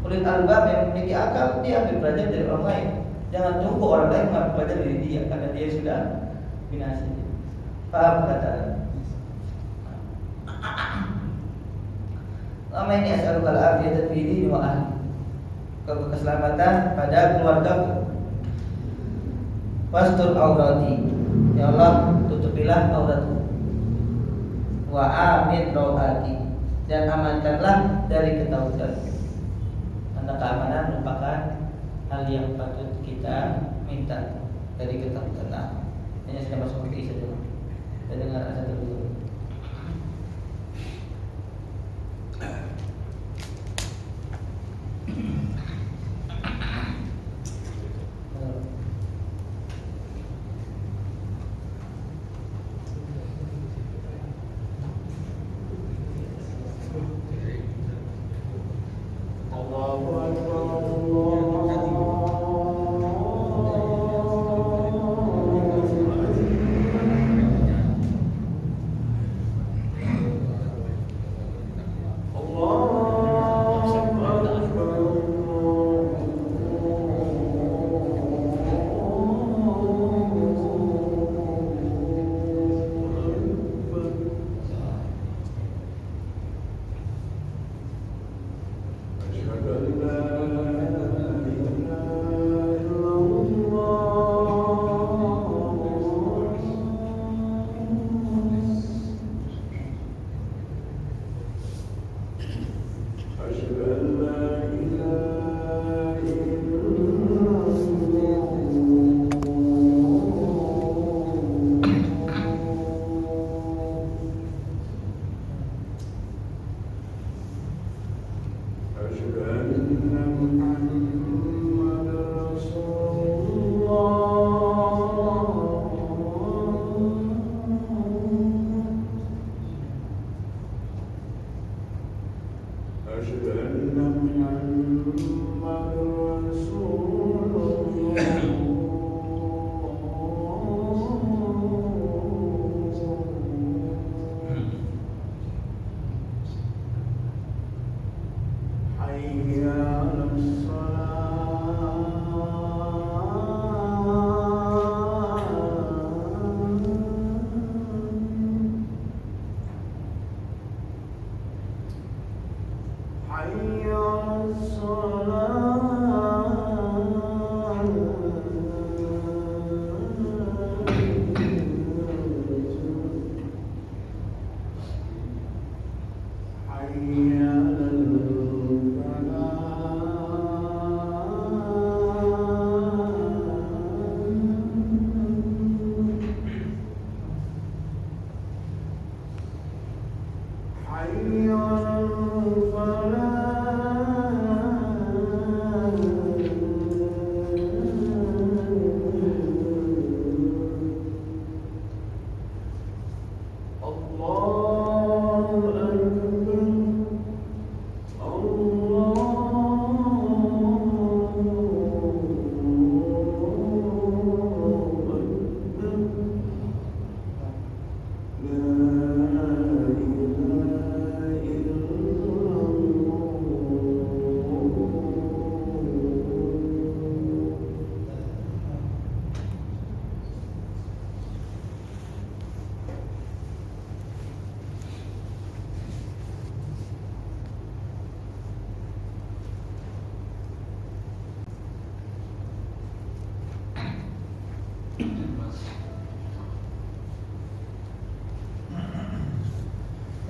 ulil albab yang memiliki akal, dia ambil pelajaran dari orang lain. Jangan tunggu orang lain mengambil pelajaran dari dia, karena dia sudah binasa. Paham perkataan? Lama ini as'alukal afiyata fi dini wa ahli, keselamatan pada keluargaku. Wastur aurati, ya Allah tutupilah auratku. Wa amin rawati, dan amankanlah dari ketakutan. Karena keamanan merupakan hal yang patut kita minta dari ketakutan. Nah, ini sudah masuk ke isi dulu. Kita dengar satu dulu.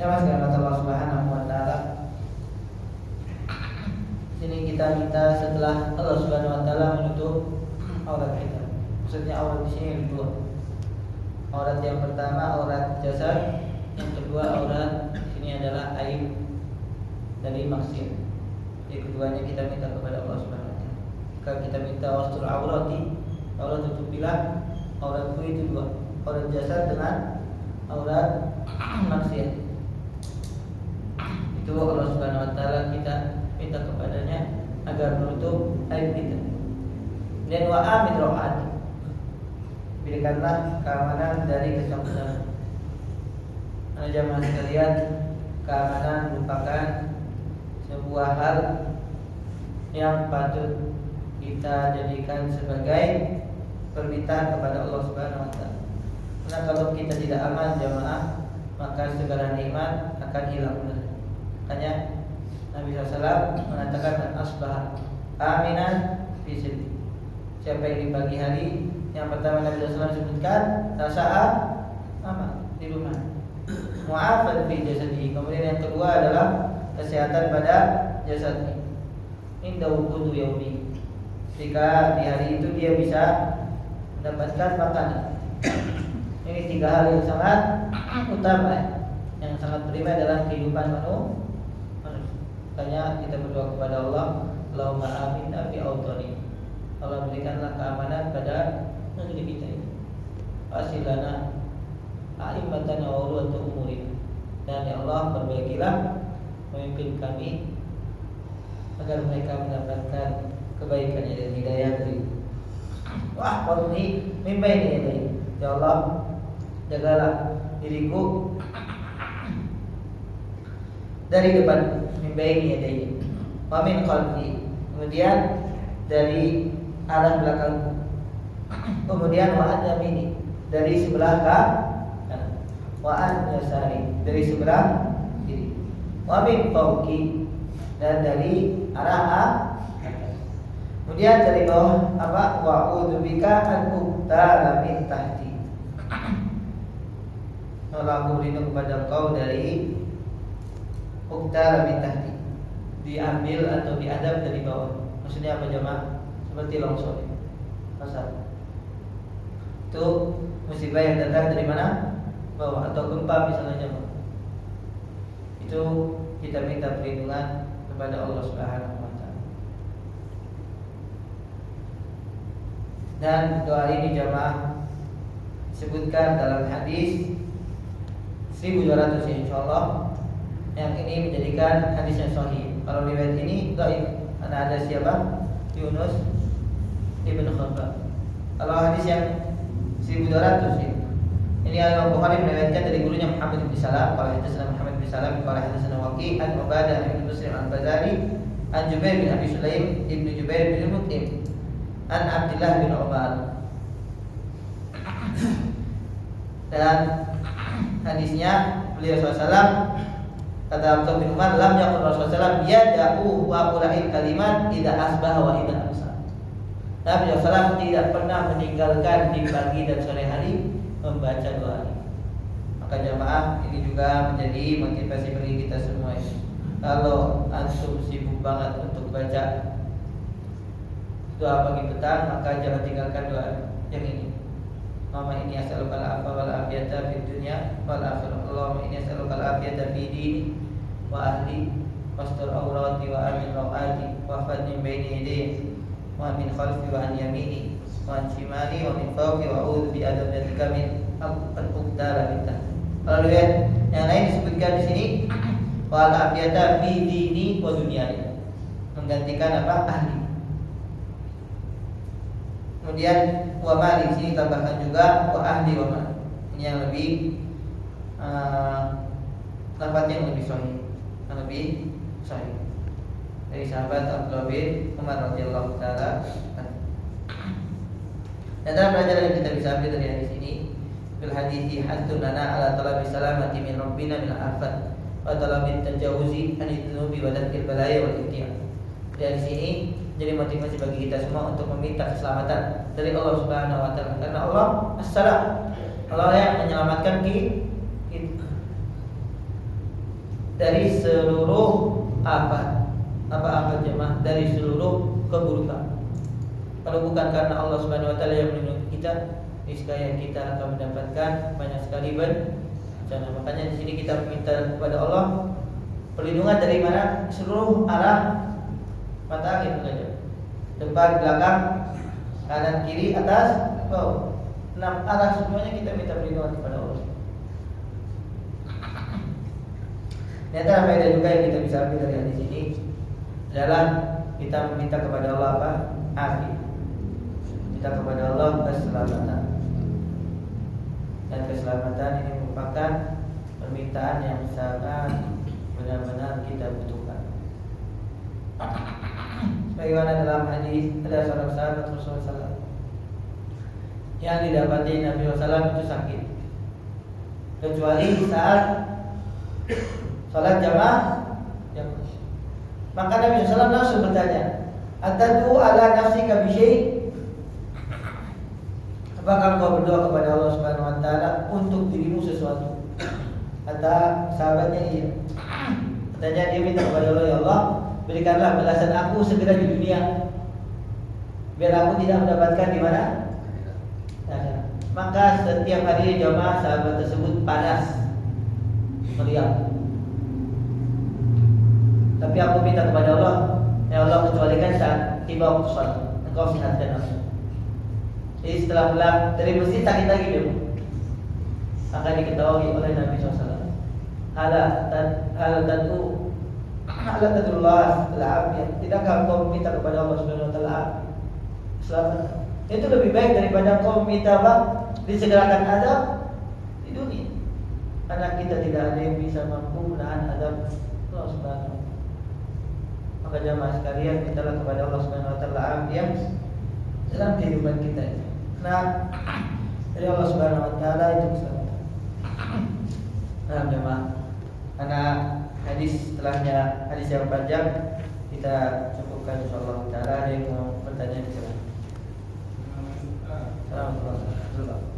Ya mas, karena Allah Subhanahu wa taala. Sini kita minta setelah Allah Subhanahu wa taala menutup aurat kita. Maksudnya aurat di sini ada dua. Aurat yang pertama aurat jasad, yang kedua aurat di sini adalah aib dari maksiat. Jadi keduanya kita minta kepada Allah Subhanahu wa taala. Jika kita minta wastur aurati, Allah tutupilah auratku itu dua, aurat jasad dengan aurat maksiat. Itu Allah Subhanahu wa taala kita minta kepadanya agar menutup aib kita. Dan wa amin rohati, berikanlah keamanan dari kecemasan. Anak jamaah sekalian, keamanan merupakan sebuah hal yang patut kita jadikan sebagai permintaan kepada Allah Subhanahu wa taala. Karena kalau kita tidak aman jamaah, maka segala nikmat akan hilang. Makanya Nabi SAW mengatakan asbah aminan fi sirri. Siapa yang di pagi hari, yang pertama Nabi SAW sebutkan tasa'a aman di rumah, mu'afad fi jasadihi. Kemudian yang kedua adalah kesehatan pada jasadnya. Inda wuqutu yaumi, jika di hari itu dia bisa mendapatkan makanan. Ini tiga hal yang sangat utama, yang sangat prima dalam kehidupan manusia. Makanya kita berdoa kepada Allah, Allahumma aminna fi awtani. Allah berikanlah keamanan pada negeri kita ini. Asilana a'immatan wa ulata umuri. Dan ya Allah, perbaikilah pemimpin kami agar mereka mendapatkan kebaikan dan hidayah dari wah qadni min baini yadayhi. Ya Allah, jagalah diriku dari depan, min baini yadayhi wa min khalfi, kemudian dari arah belakangku, kemudian wa an yamini, dari sebelah kanan, wa an yasari, dari sebelah kiri, wa min fawqi, dan dari arah atas. Kemudian dari bawah apa? Wa a'udzubika an uqtala min tahti. Allah, aku berlindung kepada Engkau dari uqtala min tahti, diambil atau diadab dari bawah. Maksudnya apa jemaah? Seperti longsor, pasar. Itu musibah yang datang dari mana? Bawah, atau gempa misalnya jemaah. Itu kita minta perlindungan kepada Allah Subhanahu wa taala. Dan doa ini jemaah disebutkan dalam hadis 1200 insyaallah yang ini menjadikan hadisnya sahih. Kalau riwayat ini dhaif karena ada siapa? Yunus ibn Khabbab. Kalau hadis yang 1200 ya. Ini Imam Bukhari meriwayatkan dari gurunya Muhammad bin Salam, qala hadatsana Muhammad bin Salam, qala hadatsana Waqi' an Ubadah bin Muslim al-Bazali, an Jubair bin Abi Sulaim ibn Jubair bin Mut'im, an Abdullah bin Umar. Dan hadisnya beliau SAW kata Abdullah bin Umar, lam yakun Rasulullah SAW yada'u wa qula'il kalimat idza asbaha wa idza amsa. Nabi SAW tidak pernah meninggalkan di pagi dan sore hari membaca doa ini. Maka jamaah ini juga menjadi motivasi bagi kita semua ini. Kalau antum sibuk banget untuk baca doa pagi petang, maka jangan tinggalkan doa yang ini. Allahumma inni as'aluka al-'afwa wal 'afiyata fid dunya wal akhirah. Allahumma inni as'aluka al-'afiyata fi dini wa ahli wastur awrati wa amin rawati wa fadni baini yadayhi wa min khalfi wa an yamini wa an shimali wa min fawqi wa a'udzu bi adatika min al-uqdara minta. Kalau lihat yang lain disebutkan di sini wal afiyata fi dini wa dunyaya, menggantikan apa? Ahli. Kemudian wa mali, di sini tambahkan juga wa ahli wa mali. Ini yang lebih lafaznya yang lebih sahih, yang lebih sahih dari sahabat Abdullah bin Umar radhiyallahu taala. Dan dalam pelajaran yang kita bisa ambil dari hadis ini, fil hadithi haddun lana ala talabi salamati min rabbina min al-afat wa talabi tajawuzi anid dunubi wa dafil balaya wal ibtiyah. Dari sini jadi motivasi bagi kita semua untuk meminta keselamatan dari Allah Subhanahu wa taala, karena Allah As-Salam, Allah yang menyelamatkan kita dari seluruh apa jemaah, dari seluruh keburukan. Kalau bukan karena Allah Subhanahu wa taala yang melindungi kita, niscaya kita akan mendapatkan banyak sekali bencana. Makanya di sini kita meminta kepada Allah perlindungan dari mana? Seluruh arah mata angin saja. Depan, belakang, kanan, kiri, atas, bawah. 6 arah semuanya kita minta perlindungan kepada Allah. Ternyata faedah juga yang kita bisa ambil dari hadis ini adalah kita meminta kepada Allah apa? Afiyah. Minta kepada Allah keselamatan. Dan keselamatan ini merupakan permintaan yang sangat benar-benar kita butuhkan. Sebagaimana dalam hadis ada seorang sahabat Rasulullah SAW yang didapati Nabi SAW itu sakit, kecuali saat salat jamaah. Maka Nabi SAW langsung bertanya, atadu ala nafsika bisyai, apakah engkau berdoa kepada Allah Subhanahu wa taala untuk dirimu sesuatu? Kata sahabatnya iya. Katanya dia minta kepada Allah, ya Allah, berikanlah balasan aku segera di dunia, biar aku tidak mendapatkan di mana? Maka setiap hari jamaah sahabat tersebut panas meriang. Tapi aku minta kepada Allah, ya Allah, kecualikan saat tiba waktu salat, engkau sehatkan aku. Jadi setelah pulang dari masjid sakit lagi dia. Maka diketahui oleh Nabi SAW. Ala tadullah al-afiyah. Tidakkah engkau minta kepada Allah Subhanahu wa taala keselamatan? Itu lebih baik daripada engkau minta apa? Disegerakan azab di dunia. Karena kita tidak ada yang bisa mampu menahan azab Allah Subhanahu wa taala. Maka jamaah sekalian, mintalah kepada Allah Subhanahu wa taala afiyah dalam kehidupan kita. Nah, dari Allah Subhanahu wa taala itu keselamatan. Nah, jemaah, karena hadis setelahnya hadis yang panjang, kita cukupkan insyaallah taala. Ada yang mau bertanya di sana? Assalamualaikum warahmatullahi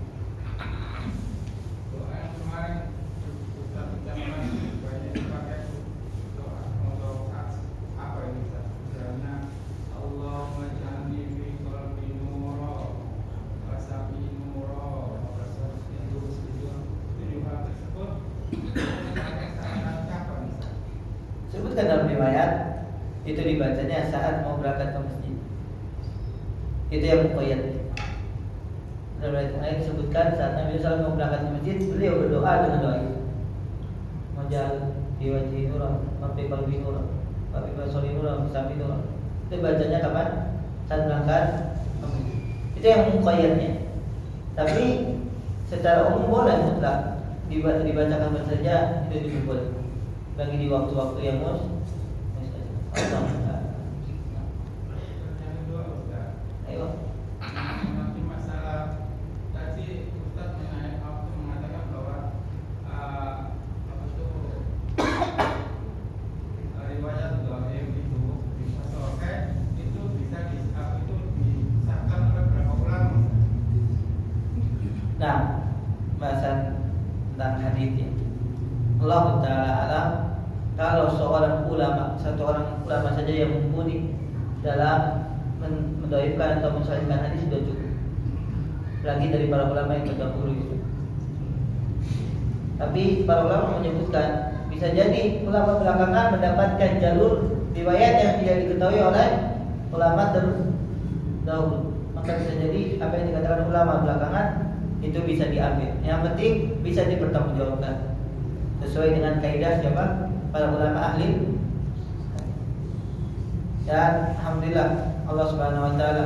dalam riwayat itu dibacanya saat mau berangkat ke masjid. Itu yang muqayyad. Dalam riwayat lain disebutkan saat Nabi SAW mau berangkat ke masjid, beliau berdoa dengan doa itu. Waj'al Fi wajhi nuran, wa fi qalbi nuran, wa fi basari nuran, wa fi sam'i nuran. Itu bacanya kapan? Saat berangkat. Itu yang muqayyadnya. Tapi secara umum boleh mutlak dibacakan apa saja, itu juga boleh. Lagi di waktu-waktu yang Allah. Ayo. Nanti masalah tadi Ustaz mengatakan bahwa apa itu riwayat dhaif itu bisa sokai itu bisa disahkan oleh beberapa ulama. Nah, bahasan tentang hadis ya. Allah Ta'ala alam, kalau seorang ulama, satu orang ulama saja yang mumpuni dalam mendoaifkan atau mensahihkan hadis sudah cukup. Lagi dari para ulama yang terdahulu itu. Tapi para ulama menyebutkan bisa jadi ulama belakangan mendapatkan jalur riwayat yang tidak diketahui oleh ulama terdahulu. Maka bisa jadi apa yang dikatakan ulama belakangan itu bisa diambil. Yang penting bisa dipertanggungjawabkan sesuai dengan kaidah siapa? Para ulama ahli. Dan alhamdulillah Allah Subhanahu wa taala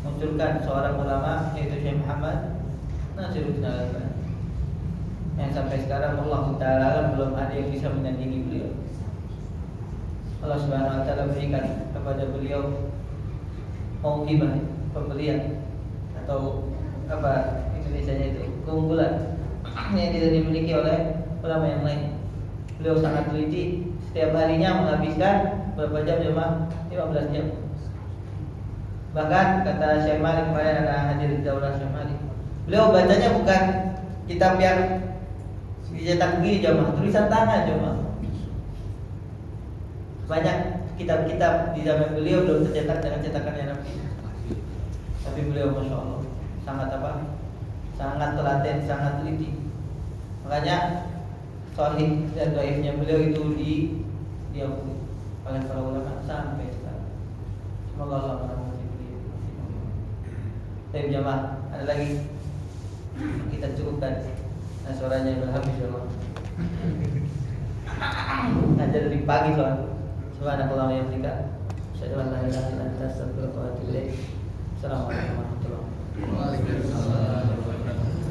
munculkan seorang ulama yaitu Syekh Muhammad Nasiruddin Al-Albani yang sampai sekarang Allah taala belum ada yang bisa menandingi beliau. Allah Subhanahu wa taala berikan kepada beliau mauhibah, pemberian atau apa Indonesianya itu, keunggulan yang tidak dimiliki oleh ulama yang lain. Beliau sangat teliti, setiap harinya menghabiskan berapa jam jemaah? 15 jam. Bahkan kata Syekh Malik, kemarin ada hadir di daurah Syekh Malik, beliau bacanya bukan kitab yang dicetak begini jemaah, tulisan tangan jemaah. Banyak kitab-kitab di zaman beliau belum tercetak dengan cetakannya Nabi. Tapi beliau Masya Allah sangat apa? Sangat telaten, sangat teliti. Makanya sahih dan dhaifnya beliau itu diakui oleh para ulama sampai sekarang. Semoga Allah merahmati beliau. Baik jamaah, ada lagi kita cukupkan. Nah, suaranya sudah habis ya Allah. Ada dari pagi soal. Subhanallah wa bihamdika, asyhadu an la ilaha illa anta, astaghfiruka wa atubu ilaik. Assalamualaikum warahmatullahi wabarakatuh.